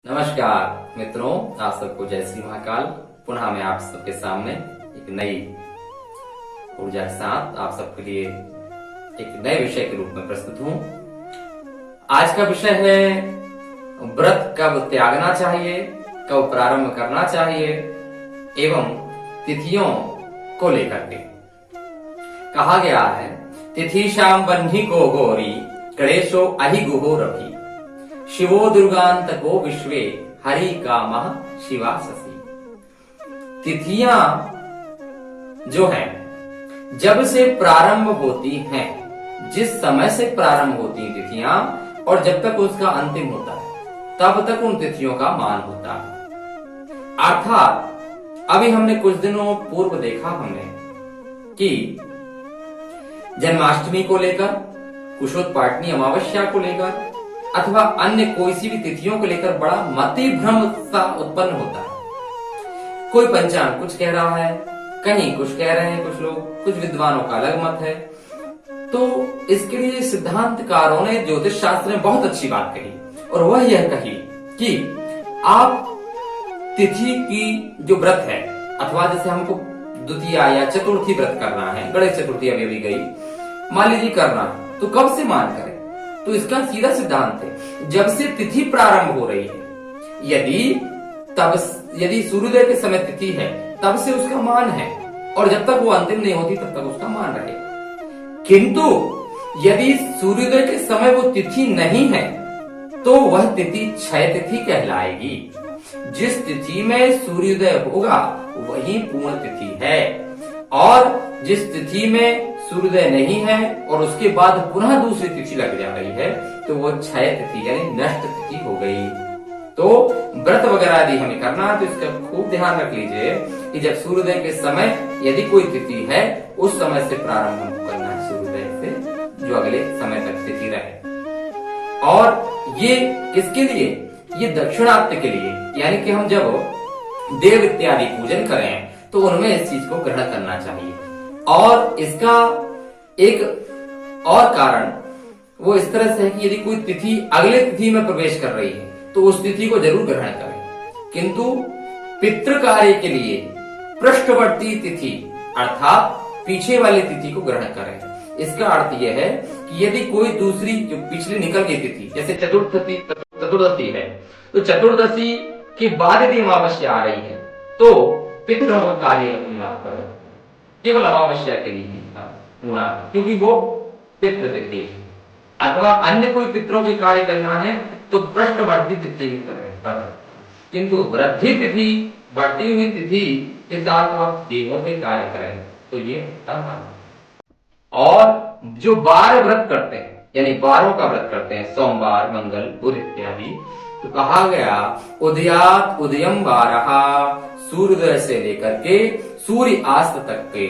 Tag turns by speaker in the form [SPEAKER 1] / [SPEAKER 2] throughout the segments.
[SPEAKER 1] नमस्कार मित्रों, आप सबको जय श्री महाकाल। पुनः मैं आप सबके सामने एक नई ऊर्जा के साथ आप सबके लिए एक नए विषय के रूप में प्रस्तुत हूं। आज का विषय है व्रत कब त्यागना चाहिए, कब प्रारंभ करना चाहिए एवं तिथियों को लेकर के। कहा गया है, तिथिशाम बन्ही को गौरी गणेशो अहि गुहो रवि, शिवो दुर्गांतको विश्वे हरि कामः शिवा शशि। तिथियां जो हैं, जब से प्रारंभ होती हैं, जिस समय से प्रारंभ होती हैं तिथियां और जब तक उसका अंतिम होता है, तब तक उन तिथियों का मान होता है। अर्थात अभी हमने कुछ दिनों पूर्व देखा हमने कि जन्माष्टमी को लेकर, कुशोत्पाटनी अमावस्या को लेकर अथवा अन्य कोई सी भी तिथियों को लेकर बड़ा मति भ्रम सा उत्पन्न होता है। कोई पंचांग कुछ कह रहा है, कहीं कुछ कह रहे हैं कुछ लोग, कुछ विद्वानों का अलग मत है। तो इसके लिए सिद्धांतकारों ने ज्योतिष शास्त्र में बहुत अच्छी बात कही और वह यह कही कि आप तिथि की जो व्रत है, अथवा जैसे हमको द्वितीया या चतुर्थी व्रत करना है, गणेश चतुर्थी अभी गई, मान लीजिए करना है, तो कब से मान करें? तो इसका सीधा सिद्धांत है, जब से तिथि प्रारंभ हो रही है। यदि सूर्योदय के समय तिथि है, तब से उसका मान है, और जब तक वो अंतिम नहीं होती तब तक उसका मान रहेगा। किंतु यदि सूर्योदय के समय वो तिथि नहीं है, तो वह तिथि क्षय तिथि कहलाएगी। जिस तिथि में सूर्योदय होगा वही पूर्ण तिथि है, और जिस तिथि में सूर्योदय नहीं है और उसके बाद पुनः दूसरी तिथि लग जा रही है, तो वो क्षय तिथि यानी नष्ट तिथि हो गई। तो व्रत वगैरह यदि हमें करना है तो इसका खूब ध्यान रख लीजिए कि जब सूर्योदय के समय यदि कोई तिथि है, उस समय से प्रारंभ हमको करना है, सूर्योदय से जो अगले समय तक तिथि रहे। और ये किसके लिए? ये दक्षिणात्य के लिए, यानी कि हम जब देव इत्यादि पूजन करें तो उनमें इस चीज को ग्रहण करना चाहिए। और इसका एक और कारण वो इस तरह से है कि यदि कोई तिथि अगले तिथि में प्रवेश कर रही है तो उस तिथि को जरूर ग्रहण करें, किंतु पितृ कार्य के लिए पृष्ठवर्ती तिथि अर्थात पीछे वाली तिथि को ग्रहण करें। इसका अर्थ यह है कि यदि कोई दूसरी जो पिछली निकल गई तिथि, जैसे चतुर्दशी है, तो चतुर्दशी के बाद यदि अमावस्या आ रही है तो पितृ कार्य करो, केवल अमावस्या के लिए पूरा, क्योंकि वो पितृ तिथि। अथवा अन्य कोई पितरों के कार्य करना है तो पृष्ठवर्ती तिथि की करें, किंतु वृद्धि तिथि, बढ़ती हुई तिथि के साथ आप देवों के कार्य करें तो ये और जो 12 व्रत करते हैं, यानी 12 का व्रत करते हैं, सोमवार, मंगल, बुध इत्यादि, तो कहा गया उदयात उदयम 12, सूर्योदय से लेकर के सूर्य अस्त तक के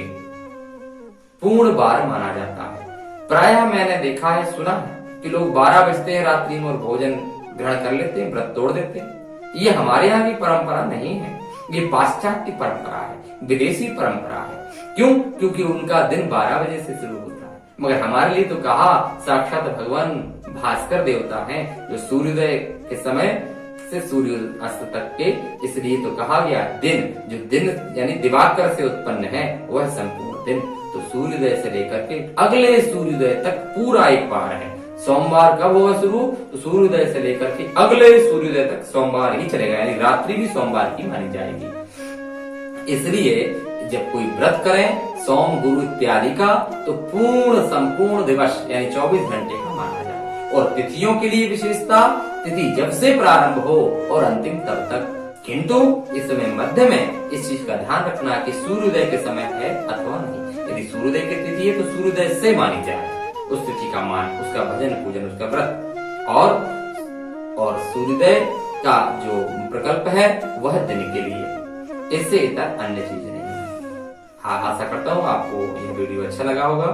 [SPEAKER 1] पूर्ण 12 माना जाता है। प्रायः मैंने देखा है, सुना है कि लोग 12 बजते हैं रात्रि में और भोजन ग्रहण कर लेते हैं, व्रत तोड़ देते हैं। ये हमारे यहाँ की परंपरा नहीं है, ये पाश्चात्य परंपरा है, विदेशी परंपरा है। क्यों? क्योंकि उनका दिन 12 बजे से शुरू होता है, मगर हमारे लिए तो कहा साक्षात भगवान भास्कर देवता हैं, जो सूर्योदय के समय से सूर्य अस्त तक के, इसलिए तो कहा गया दिन, जो दिन यानी दिवाकर से उत्पन्न है वह संपूर्ण दिन। तो सूर्योदय से लेकर के अगले सूर्योदय तक पूरा एक बार है। सोमवार कब होगा शुरू? तो सूर्योदय से लेकर के अगले सूर्योदय तक सोमवार ही चलेगा, यानी रात्रि भी सोमवार की मानी जाएगी। इसलिए जब कोई व्रत करें सोम गुरु इत्यादि का, तो पूर्ण संपूर्ण दिवस यानी 24 घंटे का माना जाए। और तिथियों के लिए विशेषता, तिथि जब से प्रारंभ हो और अंतिम तब तक, किंतु इस समय मध्य में इस चीज का ध्यान रखना कि सूर्योदय के समय है अथवा नहीं। यदि सूर्योदय की तिथि है तो सूर्योदय से मानी जाए, उस तिथि का मान, उसका भजन पूजन, उसका व्रत। और सूर्योदय का जो प्रकल्प है वह दिन के लिए, इससे इतर अन्य चीज नहीं है। हाँ, आशा करता हूँ आपको यह वीडियो अच्छा लगा होगा।